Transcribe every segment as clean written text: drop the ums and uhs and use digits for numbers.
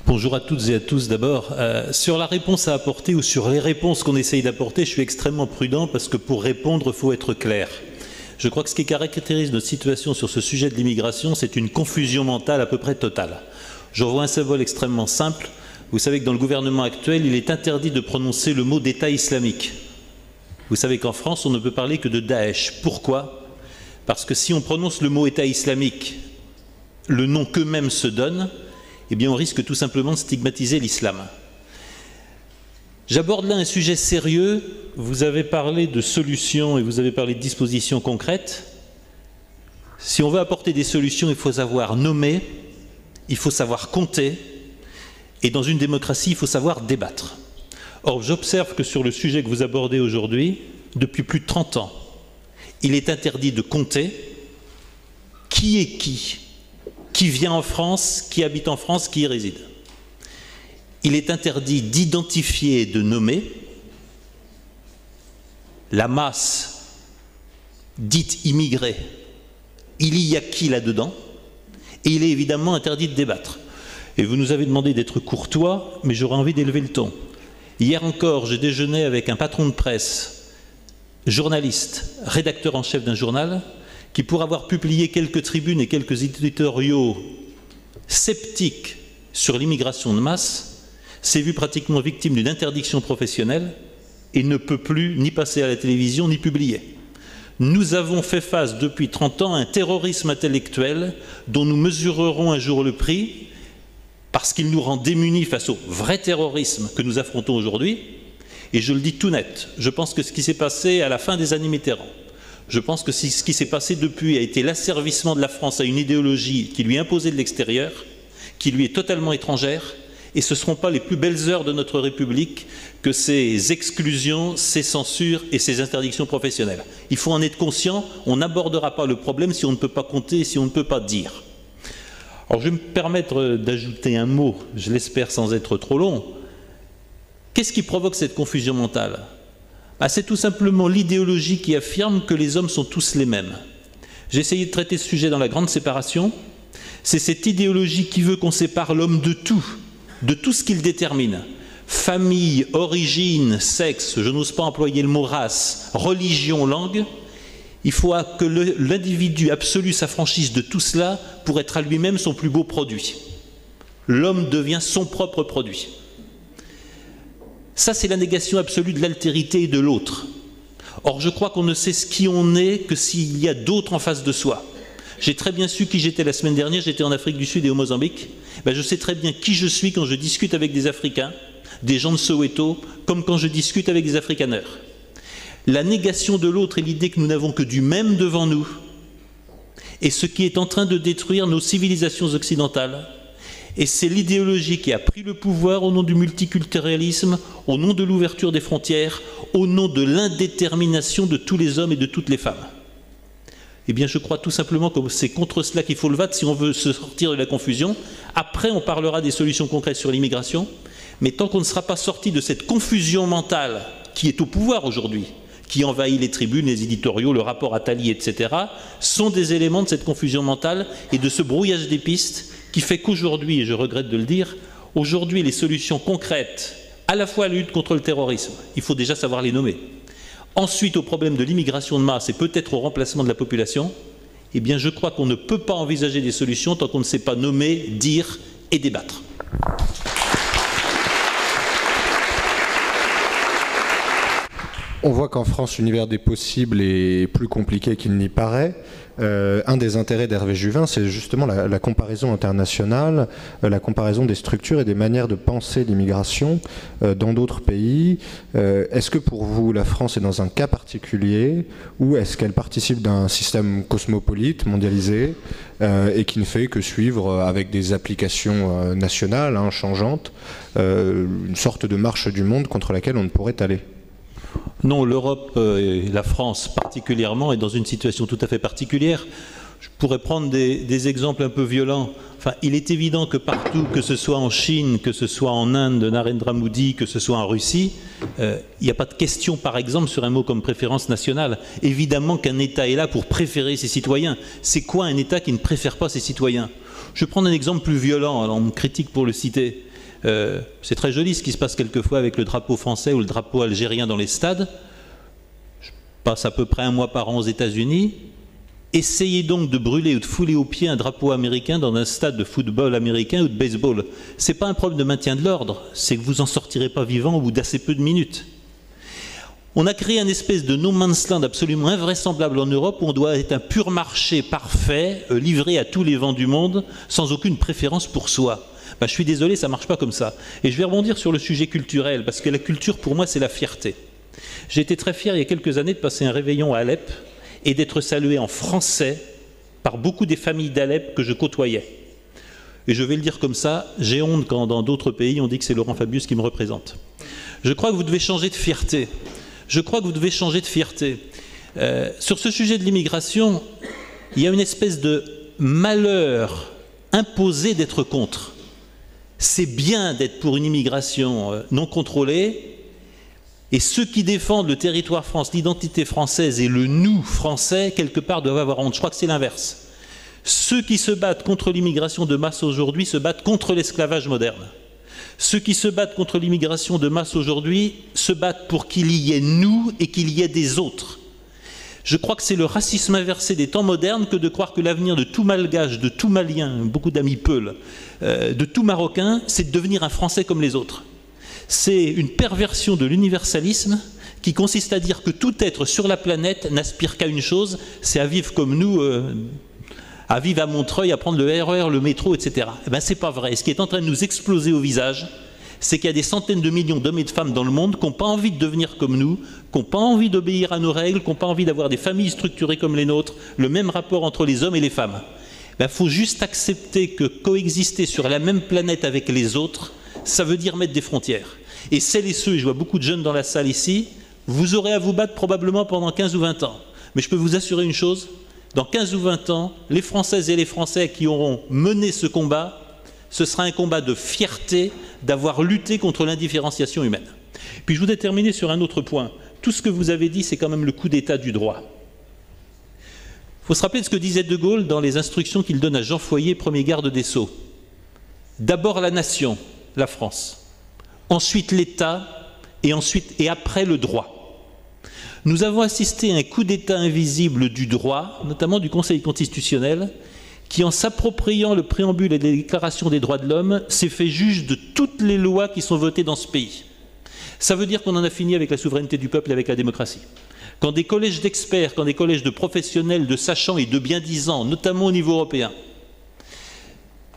Bonjour à toutes et à tous. D'abord, sur la réponse à apporter ou sur les réponses qu'on essaye d'apporter, je suis extrêmement prudent parce que pour répondre, il faut être clair. Je crois que ce qui caractérise notre situation sur ce sujet de l'immigration, c'est une confusion mentale à peu près totale. Je revois un symbole extrêmement simple. Vous savez que dans le gouvernement actuel, il est interdit de prononcer le mot d'État islamique. Vous savez qu'en France, on ne peut parler que de Daesh. Pourquoi? Parce que si on prononce le mot État islamique, le nom qu'eux-mêmes se donnent, eh bien on risque tout simplement de stigmatiser l'islam. J'aborde là un sujet sérieux. Vous avez parlé de solutions et vous avez parlé de dispositions concrètes. Si on veut apporter des solutions, il faut savoir nommer, il faut savoir compter, et dans une démocratie, il faut savoir débattre. Or, j'observe que sur le sujet que vous abordez aujourd'hui, depuis plus de 30 ans, il est interdit de compter qui est qui vient en France, qui habite en France, qui y réside. Il est interdit d'identifier et de nommer la masse dite immigrée. Il y a qui là-dedans? Et il est évidemment interdit de débattre. Et vous nous avez demandé d'être courtois, mais j'aurais envie d'élever le ton. Hier encore, j'ai déjeuné avec un patron de presse, journaliste, rédacteur en chef d'un journal, qui, pour avoir publié quelques tribunes et quelques éditoriaux sceptiques sur l'immigration de masse, s'est vu pratiquement victime d'une interdiction professionnelle et ne peut plus ni passer à la télévision ni publier. Nous avons fait face depuis 30 ans à un terrorisme intellectuel dont nous mesurerons un jour le prix parce qu'il nous rend démunis face au vrai terrorisme que nous affrontons aujourd'hui. Et je le dis tout net, je pense que ce qui s'est passé à la fin des années Mitterrand, je pense que ce qui s'est passé depuis a été l'asservissement de la France à une idéologie qui lui imposait de l'extérieur, qui lui est totalement étrangère, et ce ne seront pas les plus belles heures de notre République que ces exclusions, ces censures et ces interdictions professionnelles. Il faut en être conscient, on n'abordera pas le problème si on ne peut pas compter, si on ne peut pas dire. Alors je vais me permettre d'ajouter un mot, je l'espère sans être trop long. Qu'est-ce qui provoque cette confusion mentale? C'est tout simplement l'idéologie qui affirme que les hommes sont tous les mêmes. J'ai essayé de traiter ce sujet dans la grande séparation. C'est cette idéologie qui veut qu'on sépare l'homme de tout ce qu'il détermine. Famille, origine, sexe, je n'ose pas employer le mot race, religion, langue. Il faut que l'individu absolu s'affranchisse de tout cela pour être à lui-même son plus beau produit. L'homme devient son propre produit. Ça, c'est la négation absolue de l'altérité et de l'autre. Or, je crois qu'on ne sait qui on est que s'il y a d'autres en face de soi. J'ai très bien su qui j'étais la semaine dernière, j'étais en Afrique du Sud et au Mozambique. Je sais très bien qui je suis quand je discute avec des Africains, des gens de Soweto, comme quand je discute avec des Afrikaners. La négation de l'autre et l'idée que nous n'avons que du même devant nous est ce qui est en train de détruire nos civilisations occidentales. Et c'est l'idéologie qui a pris le pouvoir au nom du multiculturalisme, au nom de l'ouverture des frontières, au nom de l'indétermination de tous les hommes et de toutes les femmes. Eh bien, je crois tout simplement que c'est contre cela qu'il faut le battre si on veut se sortir de la confusion. Après, on parlera des solutions concrètes sur l'immigration, mais tant qu'on ne sera pas sorti de cette confusion mentale qui est au pouvoir aujourd'hui, qui envahit les tribunes, les éditoriaux, le rapport Attali, etc., sont des éléments de cette confusion mentale et de ce brouillage des pistes qui fait qu'aujourd'hui, et je regrette de le dire, aujourd'hui les solutions concrètes, à la fois à la lutte contre le terrorisme, il faut déjà savoir les nommer, ensuite au problème de l'immigration de masse et peut-être au remplacement de la population, eh bien je crois qu'on ne peut pas envisager des solutions tant qu'on ne sait pas nommer, dire et débattre. On voit qu'en France, l'univers des possibles est plus compliqué qu'il n'y paraît. Un des intérêts d'Hervé Juvin, c'est justement la comparaison internationale, la comparaison des structures et des manières de penser l'immigration dans d'autres pays. Est-ce que pour vous, la France est dans un cas particulier ou est-ce qu'elle participe d'un système cosmopolite, mondialisé, et qui ne fait que suivre avec des applications nationales, changeantes, une sorte de marche du monde contre laquelle on ne pourrait aller ? Non, l'Europe et la France particulièrement est dans une situation tout à fait particulière. Je pourrais prendre des exemples un peu violents. Enfin, il est évident que partout, que ce soit en Chine, que ce soit en Inde de Narendra Modi, que ce soit en Russie, il n'y a pas de question, par exemple, sur un mot comme préférence nationale. Évidemment qu'un État est là pour préférer ses citoyens. C'est quoi un État qui ne préfère pas ses citoyens? Je vais prendre un exemple plus violent, alors on me critique pour le citer. C'est très joli ce qui se passe quelquefois avec le drapeau français ou le drapeau algérien dans les stades. Je passe à peu près un mois par an aux États-Unis. Essayez donc de brûler ou de fouler aux pieds un drapeau américain dans un stade de football américain ou de baseball. Ce n'est pas un problème de maintien de l'ordre, c'est que vous n'en sortirez pas vivant au bout d'assez peu de minutes. On a créé une espèce de no man's land absolument invraisemblable en Europe où on doit être un pur marché parfait, livré à tous les vents du monde, sans aucune préférence pour soi. Ben, je suis désolé, ça ne marche pas comme ça. Et je vais rebondir sur le sujet culturel, parce que la culture, pour moi, c'est la fierté. J'ai été très fier, il y a quelques années, de passer un réveillon à Alep et d'être salué en français par beaucoup des familles d'Alep que je côtoyais. Et je vais le dire comme ça, j'ai honte quand dans d'autres pays on dit que c'est Laurent Fabius qui me représente. Je crois que vous devez changer de fierté. Je crois que vous devez changer de fierté. Sur ce sujet de l'immigration, il y a une espèce de malheur imposé d'être contre. C'est bien d'être pour une immigration non contrôlée, et ceux qui défendent le territoire France, l'identité française et le nous français, quelque part, doivent avoir honte. Je crois que c'est l'inverse. Ceux qui se battent contre l'immigration de masse aujourd'hui se battent contre l'esclavage moderne. Ceux qui se battent contre l'immigration de masse aujourd'hui se battent pour qu'il y ait nous et qu'il y ait des autres. Je crois que c'est le racisme inversé des temps modernes que de croire que l'avenir de tout Malgache, de tout Malien, beaucoup d'amis Peuls, de tout Marocain, c'est de devenir un Français comme les autres. C'est une perversion de l'universalisme qui consiste à dire que tout être sur la planète n'aspire qu'à une chose, c'est à vivre comme nous, à vivre à Montreuil, à prendre le RER, le métro, etc. Eh bien, c'est pas vrai. Et ce qui est en train de nous exploser au visage, c'est qu'il y a des centaines de millions d'hommes et de femmes dans le monde qui n'ont pas envie de devenir comme nous, qui n'ont pas envie d'obéir à nos règles, qui n'ont pas envie d'avoir des familles structurées comme les nôtres, le même rapport entre les hommes et les femmes. Il faut juste accepter que coexister sur la même planète avec les autres, ça veut dire mettre des frontières. Et celles et ceux, et je vois beaucoup de jeunes dans la salle ici, vous aurez à vous battre probablement pendant 15 ou 20 ans. Mais je peux vous assurer une chose, dans 15 ou 20 ans, les Françaises et les Français qui auront mené ce combat, ce sera un combat de fierté d'avoir lutté contre l'indifférenciation humaine. Puis je voudrais terminer sur un autre point. Tout ce que vous avez dit, c'est quand même le coup d'état du droit. Il faut se rappeler de ce que disait De Gaulle dans les instructions qu'il donne à Jean Foyer, premier garde des Sceaux. D'abord la nation, la France. Ensuite l'État et après le droit. Nous avons assisté à un coup d'état invisible du droit, notamment du Conseil constitutionnel, qui en s'appropriant le préambule et les déclarations des droits de l'homme, s'est fait juge de toutes les lois qui sont votées dans ce pays. Ça veut dire qu'on en a fini avec la souveraineté du peuple et avec la démocratie. Quand des collèges d'experts, quand des collèges de professionnels, de sachants et de bien-disants, notamment au niveau européen,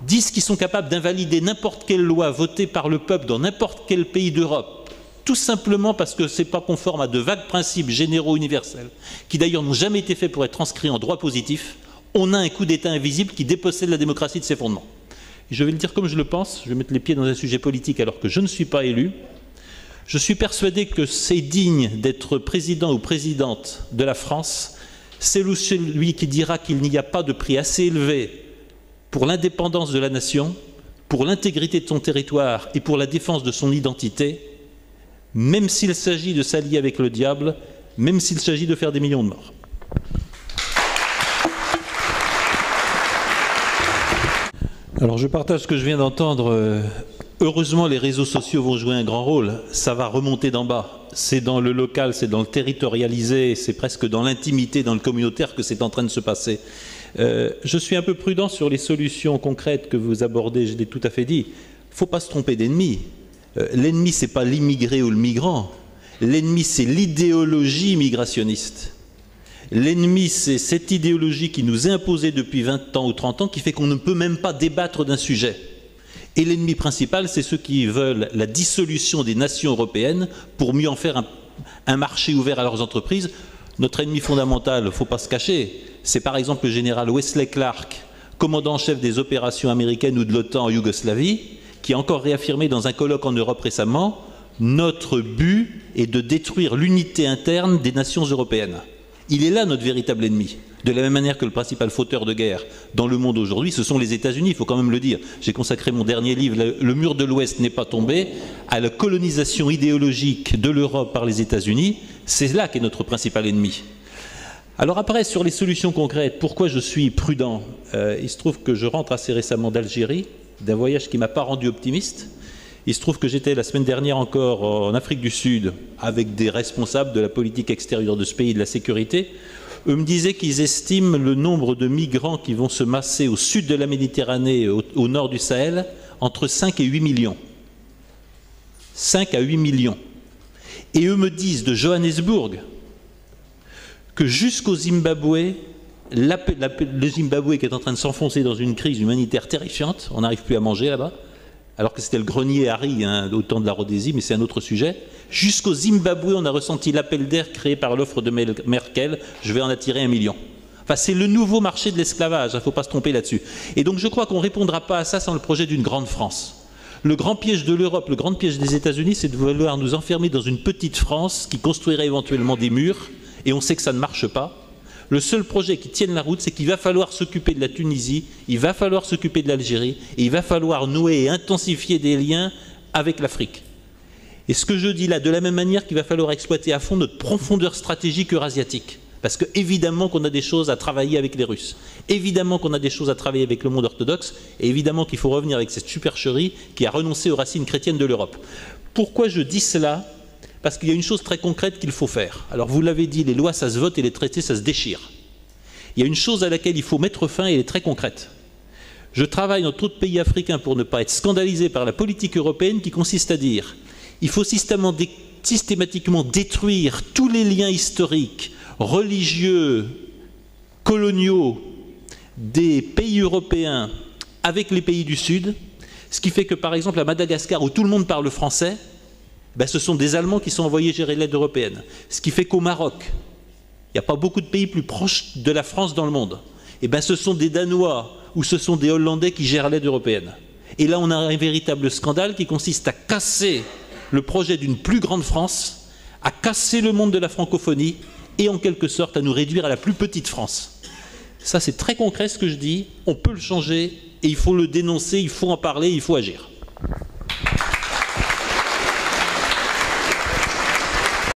disent qu'ils sont capables d'invalider n'importe quelle loi votée par le peuple dans n'importe quel pays d'Europe, tout simplement parce que ce n'est pas conforme à de vagues principes généraux universels, qui d'ailleurs n'ont jamais été faits pour être transcrits en droit positif, on a un coup d'état invisible qui dépossède la démocratie de ses fondements. Et je vais le dire comme je le pense, je vais mettre les pieds dans un sujet politique alors que je ne suis pas élu. Je suis persuadé que c'est digne d'être président ou présidente de la France, c'est celui qui dira qu'il n'y a pas de prix assez élevé pour l'indépendance de la nation, pour l'intégrité de son territoire et pour la défense de son identité, même s'il s'agit de s'allier avec le diable, même s'il s'agit de faire des millions de morts. Alors je partage ce que je viens d'entendre. Heureusement, les réseaux sociaux vont jouer un grand rôle. Ça va remonter d'en bas. C'est dans le local, c'est dans le territorialisé, c'est presque dans l'intimité, dans le communautaire que c'est en train de se passer. Je suis un peu prudent sur les solutions concrètes que vous abordez, je l'ai tout à fait dit. Il ne faut pas se tromper d'ennemi. L'ennemi, ce n'est pas l'immigré ou le migrant. L'ennemi, c'est l'idéologie migrationniste. L'ennemi, c'est cette idéologie qui nous est imposée depuis 20 ans ou 30 ans, qui fait qu'on ne peut même pas débattre d'un sujet. Et l'ennemi principal, c'est ceux qui veulent la dissolution des nations européennes pour mieux en faire un marché ouvert à leurs entreprises. Notre ennemi fondamental, il ne faut pas se cacher, c'est par exemple le général Wesley Clark, commandant en chef des opérations américaines ou de l'OTAN en Yougoslavie, qui a encore réaffirmé dans un colloque en Europe récemment « Notre but est de détruire l'unité interne des nations européennes ». Il est là notre véritable ennemi. De la même manière que le principal fauteur de guerre dans le monde aujourd'hui, ce sont les États-Unis, il faut quand même le dire. J'ai consacré mon dernier livre, Le mur de l'Ouest n'est pas tombé, à la colonisation idéologique de l'Europe par les États-Unis. C'est là qu'est notre principal ennemi. Alors après, sur les solutions concrètes, pourquoi je suis prudent? Il se trouve que je rentre assez récemment d'Algérie, d'un voyage qui ne m'a pas rendu optimiste. Il se trouve que j'étais la semaine dernière encore en Afrique du Sud avec des responsables de la politique extérieure de ce pays et de la sécurité. Eux me disaient qu'ils estiment le nombre de migrants qui vont se masser au sud de la Méditerranée, au nord du Sahel, entre 5 et 8 millions. 5 à 8 millions. Et eux me disent de Johannesburg que jusqu'au Zimbabwe, le Zimbabwe qui est en train de s'enfoncer dans une crise humanitaire terrifiante, on n'arrive plus à manger là-bas, alors que c'était le grenier à riz au temps de la Rhodésie, mais c'est un autre sujet. Jusqu'au Zimbabwe, on a ressenti l'appel d'air créé par l'offre de Merkel, je vais en attirer 1 million. Enfin, c'est le nouveau marché de l'esclavage, il ne faut pas se tromper là-dessus. Et donc je crois qu'on ne répondra pas à ça sans le projet d'une grande France. Le grand piège de l'Europe, le grand piège des États-Unis, c'est de vouloir nous enfermer dans une petite France qui construirait éventuellement des murs, et on sait que ça ne marche pas. Le seul projet qui tienne la route, c'est qu'il va falloir s'occuper de la Tunisie, il va falloir s'occuper de l'Algérie, et il va falloir nouer et intensifier des liens avec l'Afrique. Et ce que je dis là, de la même manière qu'il va falloir exploiter à fond notre profondeur stratégique eurasiatique. Parce que évidemment qu'on a des choses à travailler avec les Russes, évidemment qu'on a des choses à travailler avec le monde orthodoxe, et évidemment qu'il faut revenir avec cette supercherie qui a renoncé aux racines chrétiennes de l'Europe. Pourquoi je dis cela ? Parce qu'il y a une chose très concrète qu'il faut faire. Alors vous l'avez dit, les lois ça se vote et les traités ça se déchire. Il y a une chose à laquelle il faut mettre fin et elle est très concrète. Je travaille dans d'autres pays africains pour ne pas être scandalisé par la politique européenne qui consiste à dire il faut systématiquement détruire tous les liens historiques, religieux, coloniaux des pays européens avec les pays du Sud, ce qui fait que par exemple à Madagascar où tout le monde parle français, ce sont des Allemands qui sont envoyés gérer l'aide européenne. Ce qui fait qu'au Maroc, il n'y a pas beaucoup de pays plus proches de la France dans le monde. Ce sont des Danois ou ce sont des Hollandais qui gèrent l'aide européenne. Et là, on a un véritable scandale qui consiste à casser le projet d'une plus grande France, à casser le monde de la francophonie et en quelque sorte à nous réduire à la plus petite France. Ça, c'est très concret ce que je dis. On peut le changer et il faut le dénoncer, il faut en parler, il faut agir.